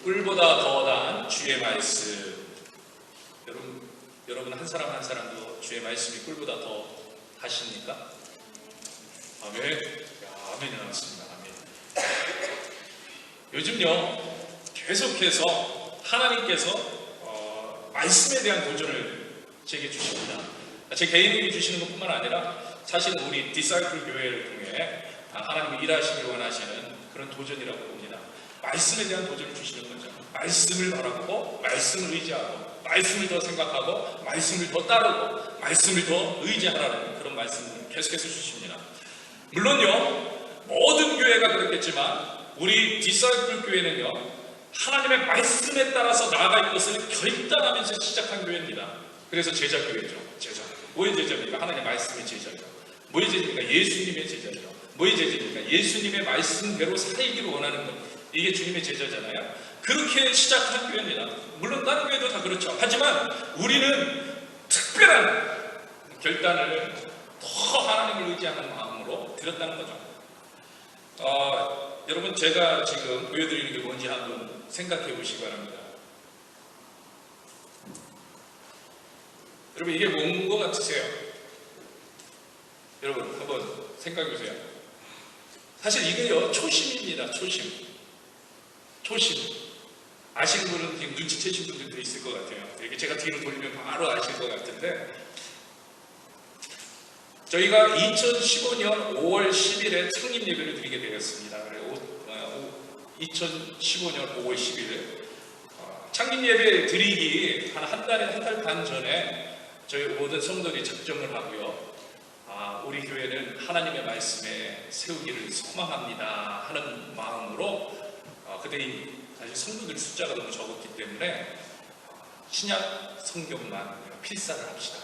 꿀보다 더한 주의 말씀. 여러분 한 사람 한 사람도 주의 말씀이 꿀보다 더 하십니까? 아멘. 아멘이 나왔습니다. 아멘. 요즘요 계속해서 하나님께서 말씀에 대한 도전을 제게 주십니다. 제 개인에게 주시는 것뿐만 아니라 사실은 우리 디사이플 교회를 통해 하나님이 일하시길 원하시는 그런 도전이라고 봅니다. 말씀에 대한 도전을 주시는 거죠. 말씀을 바라보고 말씀을 의지하고 말씀을 더 생각하고 말씀을 더 따르고 말씀을 더 의지하라는 그런 말씀을 계속해서 주십니다. 물론요 모든 교회가 그렇겠지만 우리 디사이플 교회는요 하나님의 말씀에 따라서 나아갈 것을 결단하면서 시작한 교회입니다. 그래서 제자교회죠. 제자. 뭐의 제자입니까? 하나님의 말씀의 제자죠. 뭐의 제자입니까? 예수님의 제자죠. 뭐의 제자입니까? 예수님의 말씀대로 살기를 원하는 것. 이게 주님의 제자잖아요. 그렇게 시작한 교회입니다. 물론 다른 교회도 다 그렇죠. 하지만 우리는 특별한 결단을 더 하나님을 의지하는 마음으로 드렸다는 거죠. 여러분 제가 지금 보여드리는 게 뭔지 한번 생각해 보시기 바랍니다. 여러분 이게 뭔 것 같으세요? 여러분 한번 생각해 보세요. 사실 이게요 초심입니다. 초심. 아시는 분은 지금 눈치채신 분들도 있을 것 같아요. 이렇게 제가 뒤로 돌리면 바로 아실 것 같은데 저희가 2015년 5월 10일에 창립 예배를 드리게 되었습니다. 2015년 5월 10일 창립 예배 드리기 한 달 반 전에 저희 모든 성도들이 작정을 하고요. 우리 교회는 하나님의 말씀에 세우기를 소망합니다 하는 마음으로 그때 사실 성도들 숫자가 너무 적었기 때문에 신약 성경만 필사를 합시다.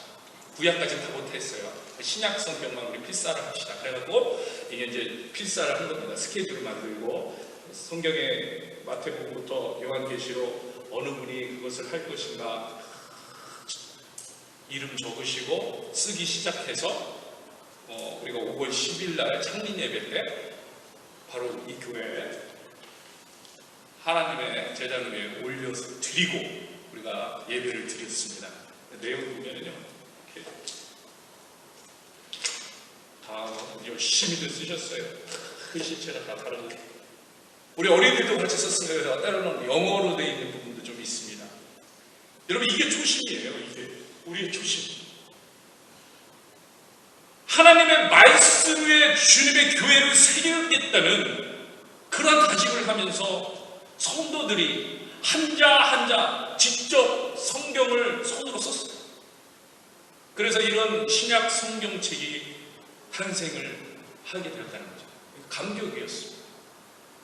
구약까지는 다 못했어요. 신약 성경만 우리 필사를 합시다. 그래갖고 이게 이제 필사를 한 겁니다. 스케줄을 만들고 성경의 마태복음부터 요한계시록 어느 분이 그것을 할 것인가 이름 적으시고 쓰기 시작해서 우리가 5월 10일 날 창립 예배 때 바로 이 교회에 하나님의 제단을 위해 올려서 드리고 우리가 예배를 드렸습니다. 내용 보면은요 이렇게 다 열심히들 쓰셨어요. 글씨체가 다 다르고 우리 어린이들도 같이 썼으니까 때로는 영어로 되어 있는 부분도 좀 있습니다. 여러분 이게 초심이에요. 이게 우리의 초심. 하나님의 말씀 위에 주님의 교회를 세우겠다는 그런 다짐을 하면서 성도들이 한자 한자 직접 성경을 손으로 썼어요. 그래서 이런 신약 성경책이 탄생을 하게 되었다는 거죠. 감격이었습니다.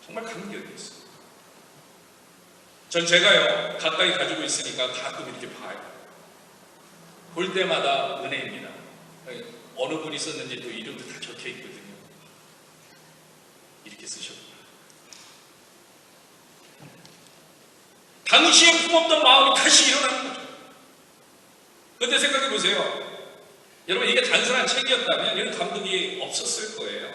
정말 감격이었어요. 전 제가요 가까이 가지고 있으니까 가끔 이렇게 봐요. 볼 때마다 은혜입니다. 어느 분이 썼는지 또 이름도 다 적혀 있거든요. 이렇게 쓰셨구나. 당시에 품었던 마음이 다시 일어나는 거죠. 그런데 생각해 보세요. 여러분 이게 단순한 책이었다면 이런 감동이 없었을 거예요.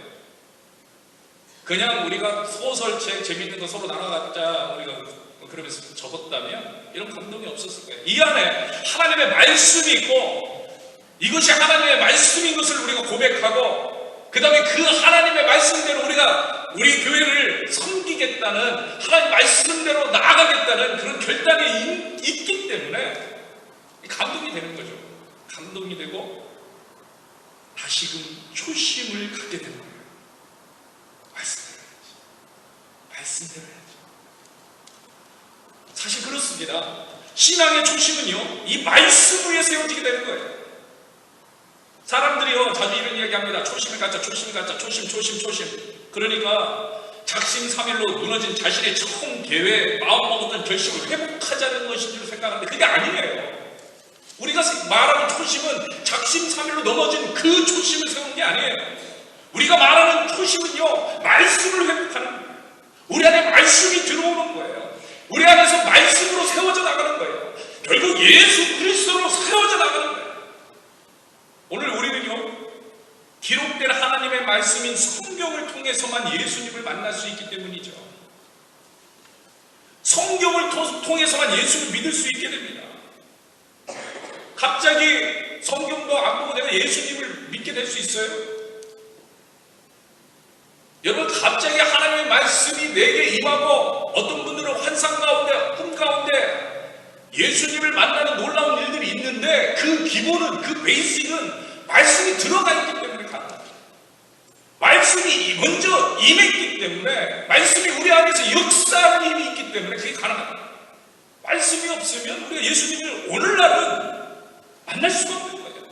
그냥 우리가 소설책 재밌는 거 서로 나눠갖자 우리가 그러면서 적었다면 이런 감동이 없었을 거예요. 이 안에 하나님의 말씀이 있고 이것이 하나님의 말씀인 것을 우리가 고백하고 그 다음에 그 하나님의 말씀대로 우리가 우리 교회를 섬기겠다는 하나님 말씀대로 나아가겠다는 그런 결단이 있기 때문에 감동이 되는 거죠. 감동이 되고 다시금 초심을 갖게 되는 거예요. 말씀대로 해야지. 말씀대로 해야지. 사실 그렇습니다. 신앙의 초심은요 이 말씀 위에 세워지게 되는 거예요. 사람들이요 자주 이런 이야기합니다. 초심을 갖자, 초심을 갖자, 초심. 그러니까 작심삼일로 무너진 자신의 처음 계획, 마음먹었던 결심을 회복하자는 것인 줄 생각하는데 그게 아니에요. 우리가 말하는 초심은 작심삼일로 넘어진 그 초심을 세우는 게 아니에요. 우리가 말하는 초심은요 말씀을 회복하는 거예요. 우리 안에 말씀이 들어오는 거예요. 우리 안에서 말씀으로 세워져 나가는 거예요. 결국 예수 그리스도로 세워져 나가는 거예요. 오늘 우리는요 기록된 하나님의 말씀인 성경을 통해서만 예수님을 만날 수 있기 때문이죠. 성경을 통해서만 예수를 믿을 수 있게 됩니다. 갑자기 성경도 안 보고 내가 예수님을 믿게 될 수 있어요? 여러분, 갑자기 하나님의 말씀이 내게 임하고 어떤 분들은 환상 가운데, 꿈 가운데 예수님을 만나는 놀라운 일들이 있는데 그 기본은, 그 베이직은 말씀이 들어가 있기 때문에 가능합니다. 말씀이 먼저 임했기 때문에, 말씀이 우리 안에서 역사하는 힘이 있기 때문에 그게 가능합니다. 말씀이 없으면 우리가 예수님을 오늘날은 만날 수가 없는 거예요.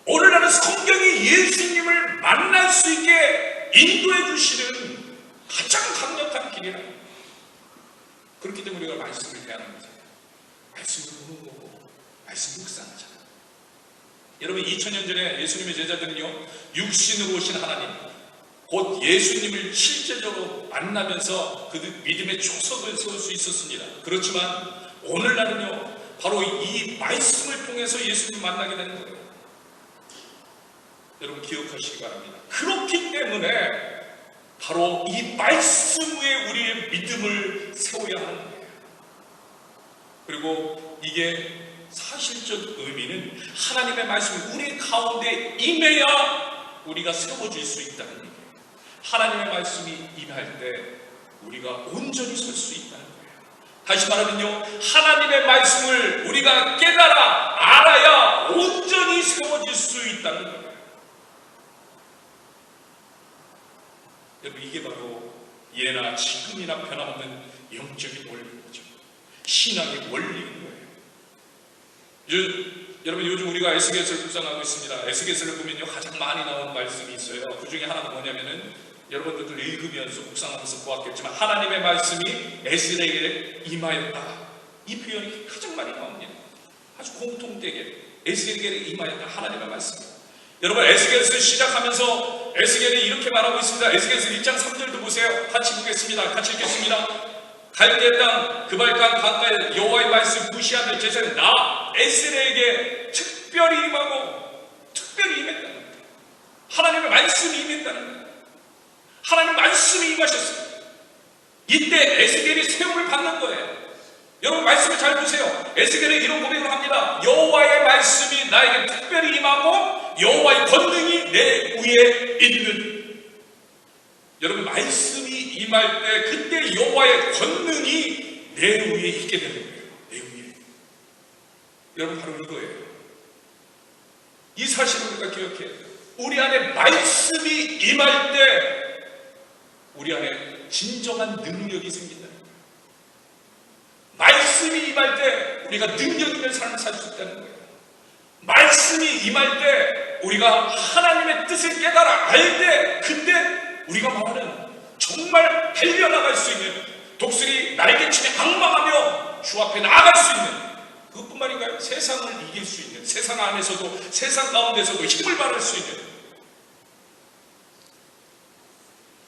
오늘날은 성경이 예수님을 만날 수 있게 인도해 주시는 가장 강력한 길이라. 그렇기 때문에 우리가 말씀을 대하는 거잖아요. 말씀을 보는 거고, 말씀 묵상하잖아요. 여러분, 2000년 전에 예수님의 제자들은요, 육신으로 오신 하나님, 곧 예수님을 실제적으로 만나면서 그 믿음의 초석을 세울 수 있었습니다. 그렇지만 오늘날은요, 바로 이 말씀을 통해서 예수님을 만나게 되는 거예요. 여러분, 기억하시기 바랍니다. 그렇기 때문에 바로 이 말씀 위에 우리의 믿음을 세워야 하는 거예요. 그리고 이게 사실적 의미는 하나님의 말씀이 우리 가운데 임해야 우리가 세워질 수 있다는 얘기예요. 하나님의 말씀이 임할 때 우리가 온전히 설 수 있다는 거예요. 다시 말하면요, 하나님의 말씀을 우리가 깨달아 알아야 온전히 세워질 수 있다는 거예요. 여러분, 이게 바로 예나 지금이나 변함없는 영적인 원리인 거죠. 신앙의 원리인 거예요. 여러분, 요즘 우리가 에스겔서를 묵상하고 있습니다. 에스겔서를 보면요, 가장 많이 나온 말씀이 있어요. 그 중에 하나가 뭐냐면은, 여러분들도 읽으면서 묵상하면서 보았겠지만, 하나님의 말씀이 에스겔에게 임하였다. 이 표현이 가장 많이 나옵니다. 아주 공통되게 에스겔에게 임하였다. 하나님의 말씀. 여러분, 에스겔서 시작하면서 에스겔이 이렇게 말하고 있습니다. 에스겔서 1장 3절도 보세요. 같이 보겠습니다. 같이 읽겠습니다. 갈대 땅 그발강 강가에 여호와의 말씀 무시하는 제사장 나 에스겔에게 특별히 임하고, 특별히 임했다는 거예요. 하나님의 말씀이 임했다는 거예요. 하나님 말씀이 임하셨어요. 이때 에스겔이 세움을 받는 거예요. 여러분, 말씀을 잘 보세요. 에스겔은 이런 고백을 합니다. 여호와의 말씀이 나에게 특별히 임하고 여호와의 권능이 내 위에 있는. 여러분, 말씀이 임할 때 그때 여호와의 권능이 내 위에 있게 되는 거예요. 내 위에. 여러분, 바로 이거예요. 이 사실을 우리가 기억해야 돼요. 우리 안에 말씀이 임할 때 우리 안에 진정한 능력이 생긴다는 거예요. 말씀이 임할 때 우리가 능력 있는 삶을 살 수 있다는 거예요. 말씀이 임할 때 우리가 하나님의 뜻을 깨달아 알 때 그때 우리가 말하는 정말 달려나갈 수 있는, 독수리 날개치며 악망하며 주 앞에 나아갈 수 있는, 그것뿐만인가요? 세상을 이길 수 있는, 세상 안에서도 세상 가운데서도 힘을 발할 수 있는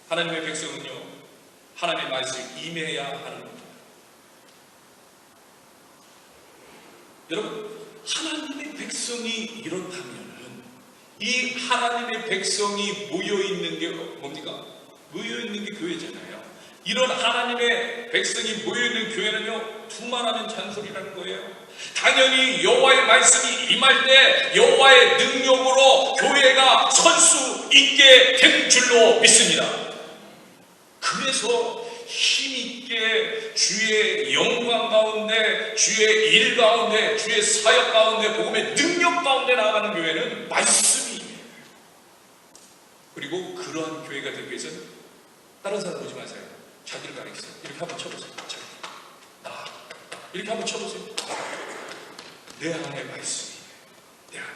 하나님의 백성은요, 하나님의 말씀이 임해야 하는 겁니다. 여러분, 하나님의 백성이 이렇다면은 이 하나님의 백성이 모여있는 게 뭡니까? 모여있는 게 교회잖아요. 이런 하나님의 백성이 모여있는 교회는요, 두말하면 잔소리라는 거예요. 당연히 여호와의 말씀이 임할 때 여호와의 능력으로 교회가 설 수 있게 된 줄로 믿습니다. 그래서 힘있게 주의 영광 가운데, 주의 일 가운데, 주의 사역 가운데, 복음의 능력 가운데 나아가는 교회는 말씀이 임해요. 그리고 그러한 교회가 되기 위해서는 다른 사람 보지 마세요. 자기를 가리키세요. 이렇게 한번 쳐보세요. 자기. 나. 이렇게 한번 쳐보세요. 내 안에 말씀이 내 안에.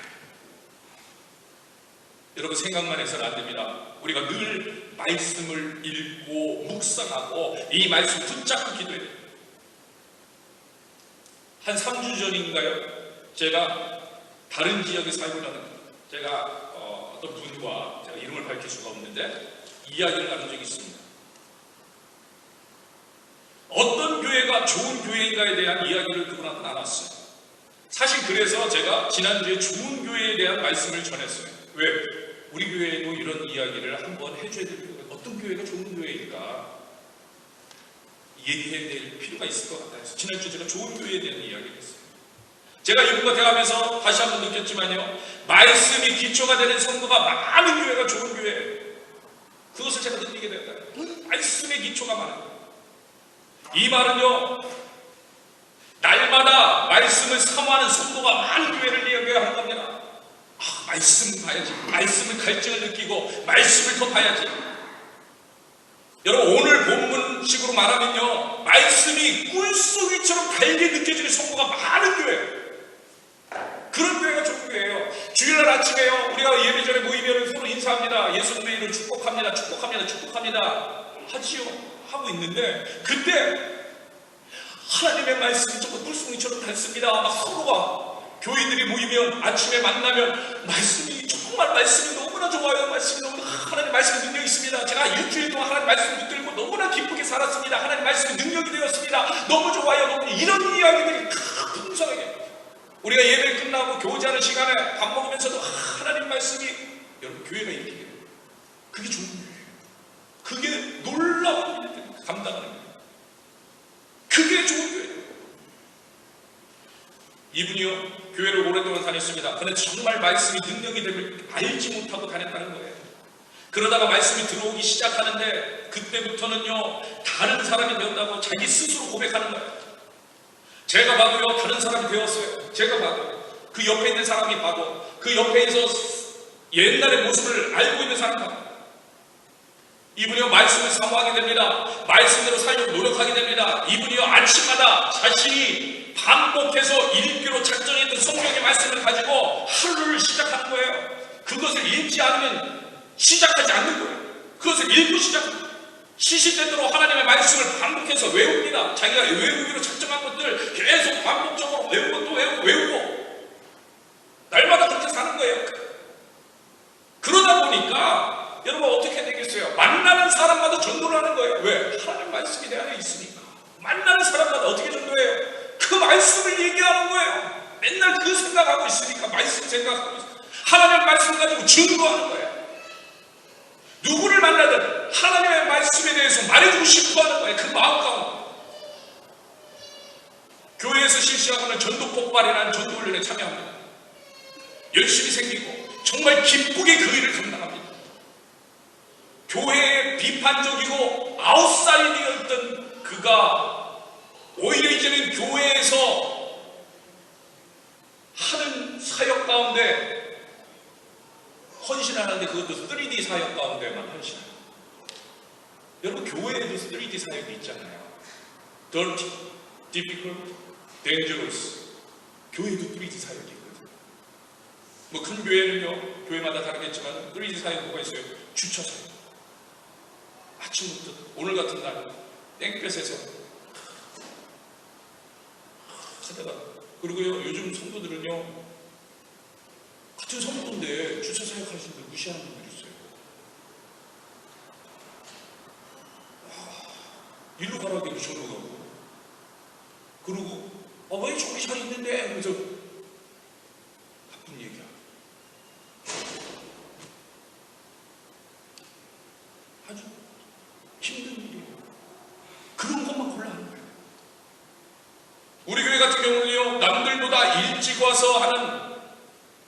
여러분, 생각만 해서는 안 됩니다. 우리가 늘 말씀을 읽고 묵상하고 이 말씀 붙잡고 기도해야 돼요. 한 3주 전인가요? 제가 다른 지역에 살고 있는 제가 어떤 분과 제가 이름을 밝힐 수가 없는데 이야기를 나눈 적이 있습니다. 어떤 교회가 좋은 교회인가에 대한 이야기를 그분한테 나눴어요. 사실 그래서 제가 지난주에 좋은 교회에 대한 말씀을 전했어요. 왜? 우리 교회에도 이런 이야기를 한번 해줘야 되는 거예요. 어떤 교회가 좋은 교회일까? 얘기해야 될 필요가 있을 것 같아요. 지난주 제가 좋은 교회에 대한 이야기를 했어요. 제가 이분과 대화하면서 다시 한번 느꼈지만요, 말씀이 기초가 되는 성도가 많은 교회가 좋은 교회예요. 그것을 제가 느끼게 된다. 말씀의 기초가 많은 거예요. 이 말은요, 날마다 말씀을 사모하는 성도가 많은 교회를 이야기하는 겁니다. 말씀 봐야지. 말씀을 갈증을 느끼고 말씀을 더 봐야지. 여러분, 오늘 본문식으로 말하면요, 말씀이 꿀속이처럼 달게 느껴지는 성도가 많은 교회예요. 그런 교회가 좋은 교회예요. 주일날 아침에요, 우리가 예배 전에 모이면 서로 인사합니다. 예수님의 이름으로 축복합니다. 축복합니다. 축복합니다. 하지요. 하고 있는데, 그때 하나님의 말씀이 정말 꿀송이처럼 닳습니다. 막 서로가, 교인들이 모이면, 아침에 만나면 말씀이 정말 말씀이 너무나 좋아요. 말씀이 너무나, 하나님 말씀에 능력이 있습니다. 제가 일주일 동안 하나님 말씀을 붙들고 너무나 기쁘게 살았습니다. 하나님 말씀에 능력이 되었습니다. 너무 좋아요. 너무, 이런 이야기들이 풍성하게, 우리가 예배 끝나고 교제하는 시간에 밥 먹으면서도 하나님 말씀이, 여러분, 교회가 이렇게 돼요. 그게 좋은 거예요. 그게 놀라운 일들 감당하는 거예요. 그게 좋은 거예요. 이분이요, 교회를 오랫동안 다녔습니다. 그런데 정말 말씀이 능력이 됨을 알지 못하고 다녔다는 거예요. 그러다가 말씀이 들어오기 시작하는데, 그때부터는요, 다른 사람이 되었다고 자기 스스로 고백하는 거예요. 제가 봐도요, 다른 사람이 되었어요. 제가 봐도, 그 옆에 있는 사람이 봐도, 그 옆에서 옛날의 모습을 알고 있는 사람이 봐도, 이분이요, 말씀을 사모하게 됩니다. 말씀대로 살려고 노력하게 됩니다. 이분이요, 아침마다 자신이 반복해서 읽기로 작정했던 성경의 말씀을 가지고 하루를 시작하는 거예요. 그것을 읽지 않으면 시작하지 않는 거예요. 그것을 읽고 시작합니다. 시시때때로 하나님의 말씀을 반복해서 외웁니다. 자기가 외우기로 작정한 것들 계속 반복적으로 외우고 또 외우고 날마다 그렇게 사는 거예요. 그러다 보니까 여러분 어떻게 되겠어요? 만나는 사람마다 전도를 하는 거예요. 왜? 하나님 말씀이 내 안에 있으니까. 만나는 사람마다 어떻게 전도해요? 그 말씀을 얘기하는 거예요. 맨날 그 생각하고 있으니까, 말씀 생각하고 있으니까 하나님의 말씀 가지고 증거하는 거예요. 누구를 만나든 하나님의 말씀에 대해서 말해주고 싶어하는 거예요. 그 마음 가운데. 교회에서 실시하고는 전도 폭발이라는 전도 훈련에 참여합니다. 열심히 생기고 정말 기쁘게 그 일을 감당합니다. 교회에 비판적이고 아웃사이더였던 그가 오히려 이제는 교회에서 하는 사역 가운데 헌신하는데, 그것도 3D 사역 가운데만 헌신합니다. 여러분, 교회에도 3D 사역이 있잖아요. Dirty, difficult, dangerous. 교회도 3D 사역이 있거든요. 뭐 큰 교회는요, 교회마다 다르겠지만 3D 사역 뭐가 있어요? 주차 사역. 아침부터 오늘 같은 날 땡볕에서 하다가, 그리고요, 요즘 성도들은요, 같은 성도인데 주차 사역하시는 분 무시하는 분들이 있어요. 일로 가라고 해도 저로 가고, 그리고 왜 저기 잘 있는데, 그래서 나쁜 얘기야. 아주 힘든 일이에요. 그런 것만 골라하는 거예요. 우리 교회 같은 경우는요, 남들보다 일찍 와서 하는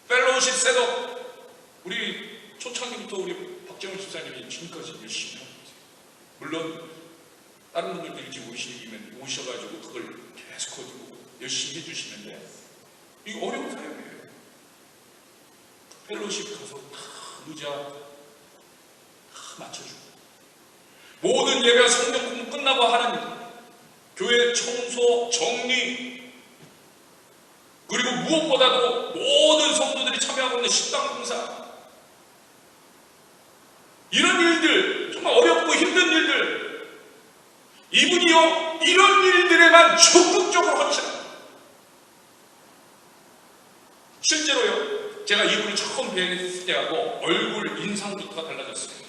펠로우십 셋업, 우리 초창기부터 우리 박정훈 집사님이 지금까지 열심히 하고 있어요. 물론 다른 분들도 일찍 오셔가지고 그걸 계속 거두고 열심히 해주시는데, 이거 어려운 사역이에요. 펠로우십 가서 다 의자 다 맞춰주고, 모든 예배와 성경 공부 끝나고 하는 교회 청소, 정리, 그리고 무엇보다도 모든 성도들이 참여하고 있는 식당 봉사, 이런 일들, 정말 어렵고 힘든 일들, 이분이요, 이런 일들에만 적극적으로 헌신합니다. 실제로요, 제가 이분을 처음 뵀을 때하고 얼굴 인상부터가 달라졌어요.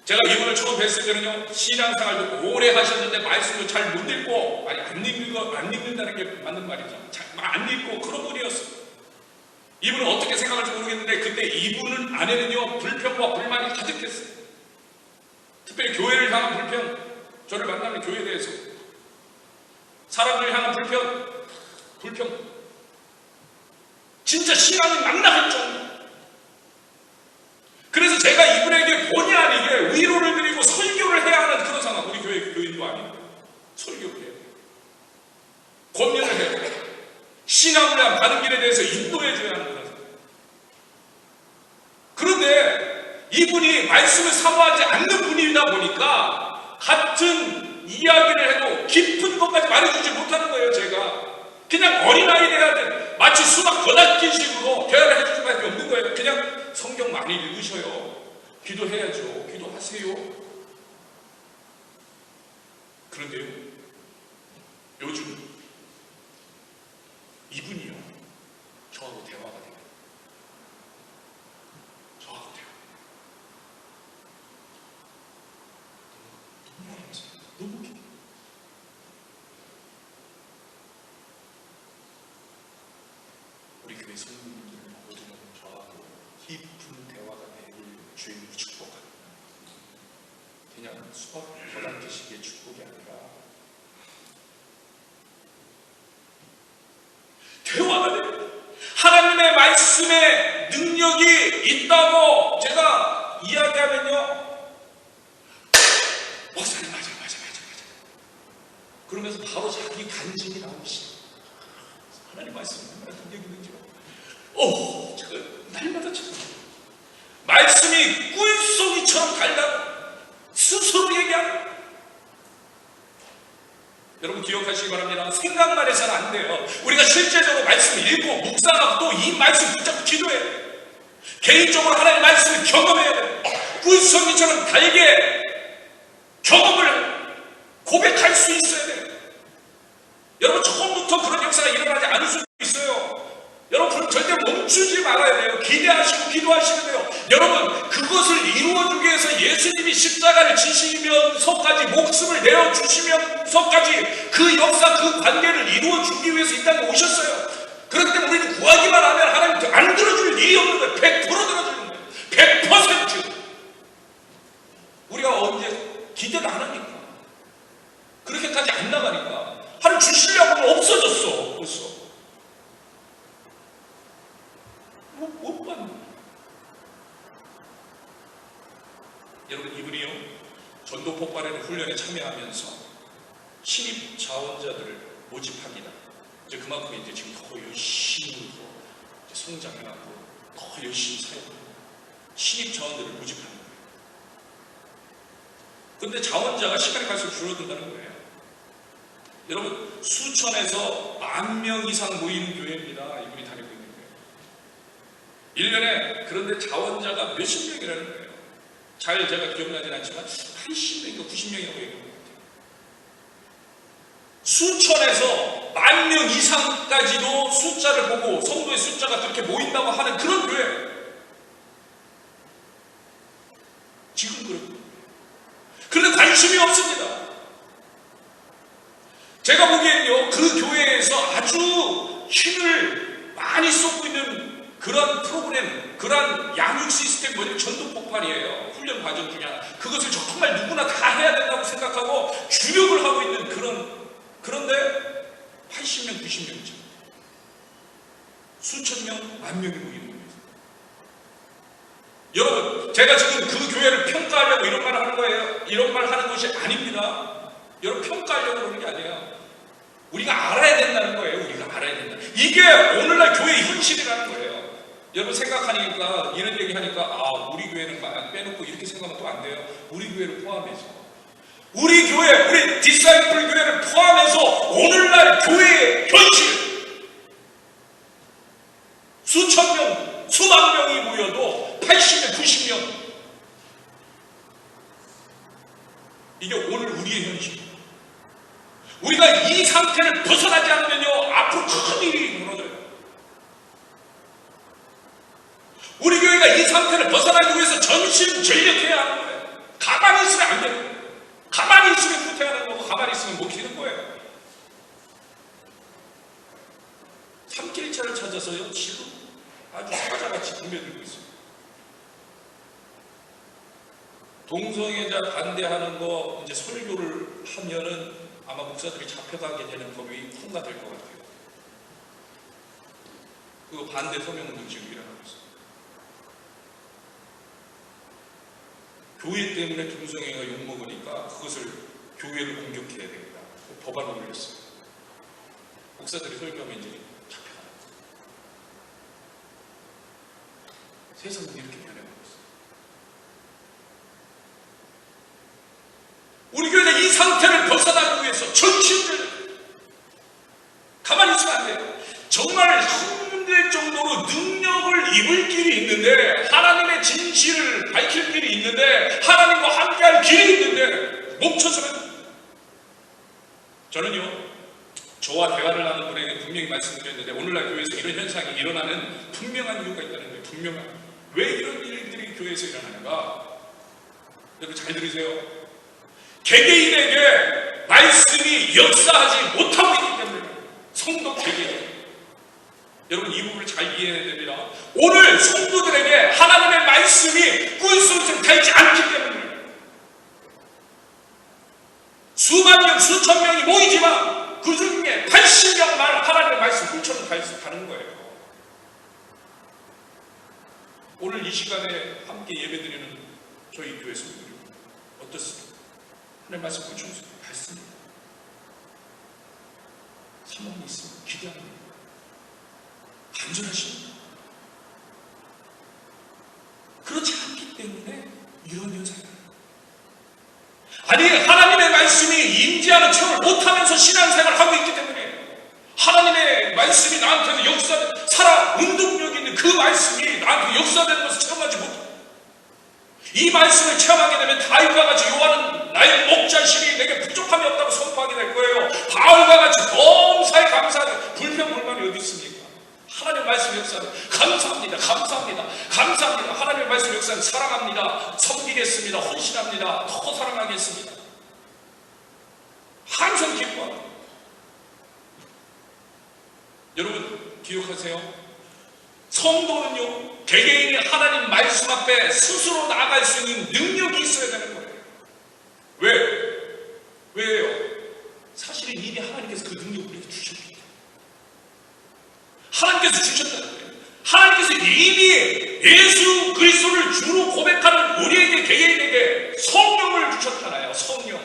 제가 이분을 처음 뵀을 때는요, 신앙생활도 오래 하셨는데 말씀도 잘 못 읽고, 아니 안 읽는다는 게 맞는 말이죠. 잘 안 읽고 그런 분이었어요. 이분은 어떻게 생각할지 모르겠는데, 그때 이분 안에는요, 불평과 불만이 가득했어요. 특별히 교회를 향한 불평, 저를 만나는 교회에 대해서 사람들을 향한 불평, 진짜 신앙이 낙낙할 정도. 그래서 제가 이분에게 본의 아니게 위로를 드리고 설교를 해야 하는 그런 상황. 우리 교회 교인도 아니고 설교를 해야 돼요. 권면을 해야 돼요. 신앙을 향한 가는 길에 대해서 인도해 줘야 하는 그런 상황. 그런데 이분이 말씀을 사모하지 않는 분이다 보니까 같은 이야기를 해도 깊은 것까지 말해주지 못하는 거예요. 제가 그냥 어린아이 대하듯 마치 수학 거닫기식으로 대화를 해줄 수밖에 없는 거예요. 그냥 성경 많이 읽으셔요. 기도해야죠. 기도하세요. 그런데요, 요즘 이분이요, 저하고 대화가 돼요. 저하고 대화. 너무 웃겨. 우리 교회 성도님들 모두는 저하고 깊은 대화가 되길 주님이 축복합니다. 그냥 수박 거담기식의 축복이 아니라 대화가 돼요. 하나님의 말씀에 능력이 있다고 제가 이야기하면요, 목사님 맞아. 그러면서 바로 자기 간증이 나오시. 하나님 말씀에 얼마나 능력이 있는지요. 제가 날마다 참 말씀이 꿀송이처럼 달다고 스스로 얘기하는. 여러분 기억하시기 바랍니다. 생각만 해서는 안 돼요. 우리가 실제적으로 말씀을 읽고 묵상하고 또 이 말씀 붙잡고 기도해야 돼요. 개인적으로 하나님의 말씀을 경험해야 돼요. 꿀송이처럼 달게 경험을 고백할 수 있어야 돼요. 여러분 처음부터 그런 역사가 일어나지 않을 수도 있어요. 여러분 그럼 절대 멈추지 말아야 돼요. 기대하시고 기도하시면 돼요. 여러분 그것을 이루어주기 위해서 예수님이 십자가를 지시면서까지 목숨을 내어주시면서까지 그 역사 그 관계를 이루어주기 위해서 이 땅에 오셨어요. 그렇기 때문에 우리는 구하기만 하면 하나님 안 들어줄 일이 없는 거예요. 100% 들어주는 거예요. 100%. 우리가 언제 기대를 안 하니까 그렇게까지 안 나가니까 하나님 주시려고 하면 없어졌어. 벌써 못 받는. 여러분 이분이요, 전도 폭발하는 훈련에 참여하면서 신입 자원자들을 모집합니다. 이제 그만큼 이제 지금 더 열심히 성장해갖고 더 열심히 사역하고 신입 자원들을 모집하는 거예요. 그런데 자원자가 시간이 갈수록 줄어든다는 거예요. 여러분 수천에서 10,000명 이상 모이는 교회입니다. 이분이 다니고 있는 교회. 1년에 그런데 자원자가 몇십 명이라는 거예요. 잘 제가 기억나진 않지만 80명인가 90명이라고 얘기합니다. 수천에서 10,000명 이상까지도 숫자를 보고 성도의 숫자가 그렇게 모인다고 하는 그런 교회. 지금 그렇고. 그런데 관심이 없습니다. 제가 보기에는요, 그 교회에서 아주 힘을 많이 쏟고 있는 그런 프로그램, 그런 양육 시스템, 뭐냐면 전도 폭발이에요. 훈련 과정 중에 하나. 그것을 정말 누구나 다 해야 된다고 생각하고 주력을 하고 있는 그런데 80명, 90명이죠. 수천 명, 10,000명이 모이는 거예요. 여러분, 제가 지금 그 교회를 평가하려고 이런 말을 하는 거예요. 이런 말 하는 것이 아닙니다. 여러분 평가하려고 그러는 게 아니에요. 우리가 알아야 된다는 거예요. 우리가 알아야 된다. 이게 오늘날 교회의 현실이라는 거예요. 여러분 생각하니까 이런 얘기하니까 우리 교회는 빼놓고 이렇게 생각하면 또 안 돼요. 우리 교회를 포함해서 우리 교회, 우리 디사이플 교회를 포함해서 오늘날 교회의 현실 수천 명, 수만 명이 모여도 80명, 90명 이게 오늘 우리의 현실. 우리가 이 상태를 벗어나지 않으면요 앞으로 큰 일이 무너져요. 우리 교회가 이 상태를 벗어나기 위해서 전심전력해야 하는 거예요. 가만히 있으면 안 돼요. 가만히 있으면 후퇴하는 거고 가만히 있으면 못 키는 거예요. 삼킬차를 찾아서요 지금 아주 사자같이 덤벼들고 있어요. 동성애자 반대하는 거 이제 설교를 하면은 아마 목사들이 잡혀가게 되는 법이 통과될 것 같아요. 그 반대 소명운동 지금 일어나고 있어요. 교회 때문에 동성애가 욕먹으니까 그것을 교회를 공격해야 됩니다. 법안을 올렸어요. 목사들이 설교하면 이제 잡혀가는 거예요. 세상은 이렇게 변해가고 있어요. 우리 교회는 이 상태를 벗어나기 위해서 전신들 가만히 있으면 안 돼요. 정말 힘들 정도로 능력을 입을 길이 있는데, 하나님의 진실을 밝힐 길이 있는데, 하나님과 함께할 길이 있는데 멈춰서는. 저는요, 저와 대화를 하는 분에게 분명히 말씀드렸는데, 오늘날 교회에서 이런 현상이 일어나는 분명한 이유가 있다는 거예요. 분명한. 왜 이런 일들이 교회에서 일어나는가? 여러분 잘 들으세요. 개개인에게 말씀이 역사하지 못하고 있기 때문에. 성도 개개인. 여러분 이 부분을 잘 이해해야 됩니다. 오늘 성도들에게 하나님의 말씀이 꿀소리처럼 닳지 않기 때문에 수만 명, 수천 명이 모이지만 그 중에 80명만 하나님의 말씀 꿀처럼 닳는 거예요. 오늘 이 시간에 함께 예배드리는 저희 교회 성도들 어떻습니까? 하나님의 말씀 꿀처럼 닳습니다. 사모님이 있으면 기대합니다. 간절하십니다. 그렇지 않기 때문에 이런 현상이 아니, 하나님의 말씀이 임재하는 체험을 못하면서 신앙생활을 하고 있기 때문에 하나님의 말씀이 나한테서 역사된 살아 운동력 있는 그 말씀이 나한테 역사되는 것을 체험하지 못해. 이 말씀을 체험하게 되면 다윗과 같이 요한은 나의 목자신이 내게 부족함이 없다고 선포하게 될 거예요. 바울과 같이 범사에 감사하게 불평불만이 어디 있습니까? 하나님의 말씀 역사는 감사합니다. 감사합니다. 감사합니다. 하나님의 말씀 역사는 사랑합니다. 섬기겠습니다. 헌신합니다. 더 사랑하겠습니다. 항상 기뻐합니다. 여러분 기억하세요. 성도는요, 개개인이 하나님 말씀 앞에 스스로 나아갈 수 있는 능력이 있어야 되는 거예요. 왜요? 사실은 이미 하나님께서 그 능력을 우리에게 주셨기 때문에. 하나님께서 주셨다는 거예요. 하나님께서 이미 예수 그리스도를 주로 고백하는 우리에게 개개인에게 성령을 주셨잖아요. 성령.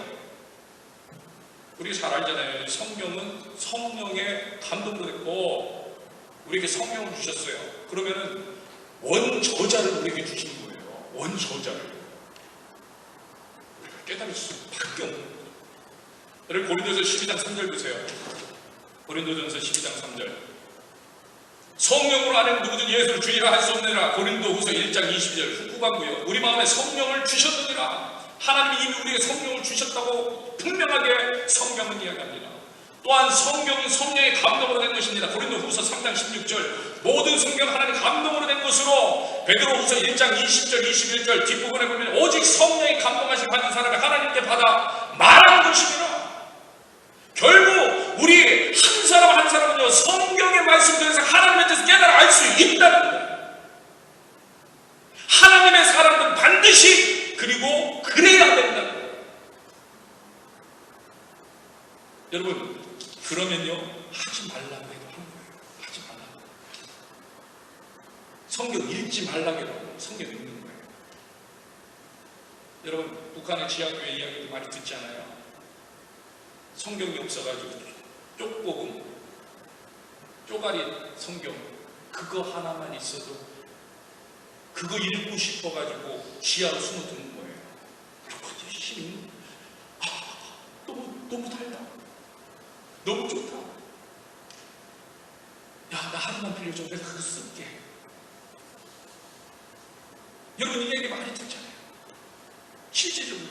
우리가 잘 알잖아요. 성령은 성령의 감동도 됐고 우리에게 성령을 주셨어요. 그러면은 원저자를 우리에게 주신 거예요. 원저자를. 우리가 깨달을 수밖에 없는 거예요. 여러분 고린도전서 12장 3절 보세요. 고린도전서 12장 3절. 성령으로 안에는 누구든 예수를 주이라 할 수 없느니라. 고린도후서 1장 22절 후반부요. 우리 마음에 성령을 주셨느니라. 하나님이 이미 우리에게 성령을 주셨다고 분명하게 성경은 이야기합니다. 또한 성경은 성령의 감동으로 된 것입니다. 고린도후서 3장 16절 모든 성경 하나님 감동으로 된 것으로 베드로후서 1장 20절 21절 뒷부분에 보면 오직 성령의 감동하심 받은 사람이 하나님께 받아 말하는 것입니다. 결국 우리 한 사람 한 사람은요 성경의 말씀 통해서 하나님의 뜻을 깨달아 알 수 있다는 거예요. 하나님의 사람은 반드시 그리고 그래야 된다는 거예요. 여러분 그러면요 하지 말라고 해도 하는 거예요. 하지 말라고. 성경 읽지 말라고 해도 성경 읽는 거예요. 여러분 북한의 지하교회 이야기도 많이 듣지 않아요? 성경이 없어가지고 쪽복음, 쪼가리 성경 그거 하나만 있어도 그거 읽고 싶어가지고 지하로 숨어드는 거예요. 그것도 힘이 너무 달다. 너무 좋다. 야, 나 하나만 빌려줘. 내가 그거 쓸게. 여러분 이 얘기 많이 듣잖아요. 실제적으로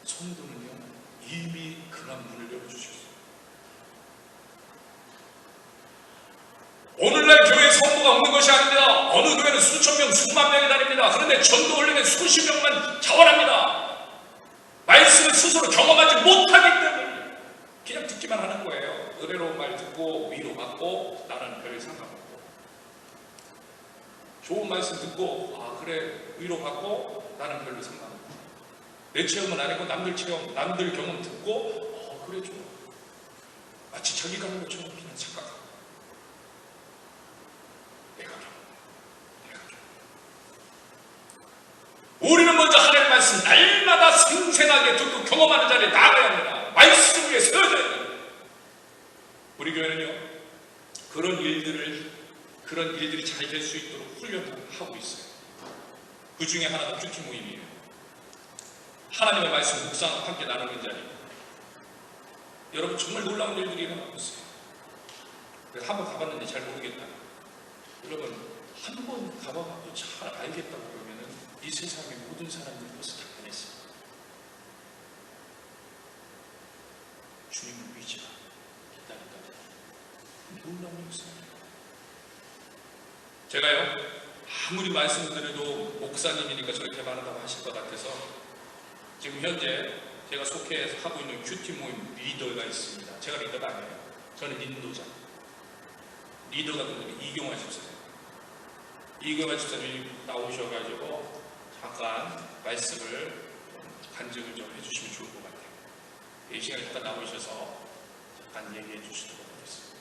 성도는요 이미 그런 문을 열어주셨어요. 오늘날 교회에 성도가 없는 것이 아닙니다. 어느 교회는 수천 명, 수만 명이 다닙니다. 그런데 전도 훈련에 수십 명만 자원합니다. 말씀을 스스로 경험하지 못하기 때문에 그냥 듣기만 하는 거예요. 은혜로운 말 듣고 위로받고 나라는 별을 상관없고 좋은 말씀 듣고 아 그래 위로받고 나는 별로 상관없고 내 체험은 아니고 남들 체험, 남들 경험 듣고 그래 좋아. 마치 자기가 하는 것처럼 그냥 착각하고 내가 경험. 우리는 먼저 하나님의 말씀 날마다 생생하게 듣고 경험하는 자리에 나가야 합니다. 말씀 위에 서야 돼요. 우리 교회는요 그런 일들이 잘 될 수 있도록 훈련하고 있어요. 그 중에 하나가 큐티 모임이에요. 하나님의 말씀 묵상과 함께 나누는 자리. 여러분 정말 놀라운 일들이 일어나고 있어요. 그래서 한번 가봤는데 잘 모르겠다. 여러분 한 번 가봐도 잘 알겠다고 그러면은 이 세상의 모든 사람들이 벌써 다 변했어요. 주님을 믿지 마. 기다린다. 놀라운 역사예요. 제가요 아무리 말씀드려도 목사님이니까 저렇게 말한다고 하실 것 같아서 지금 현재 제가 속해서 하고 있는 큐티 모임 리더가 있습니다. 제가 리더가 아니에요. 저는 인도자. 리더가 누구냐? 이경화 집사님. 이경화 집사님이 나오셔가지고 잠깐 말씀을 간증을 좀 해주시면 좋을 것 같아요. 이 시간에 잠깐 나오셔서 잠깐 얘기해 주시도록 하겠습니다.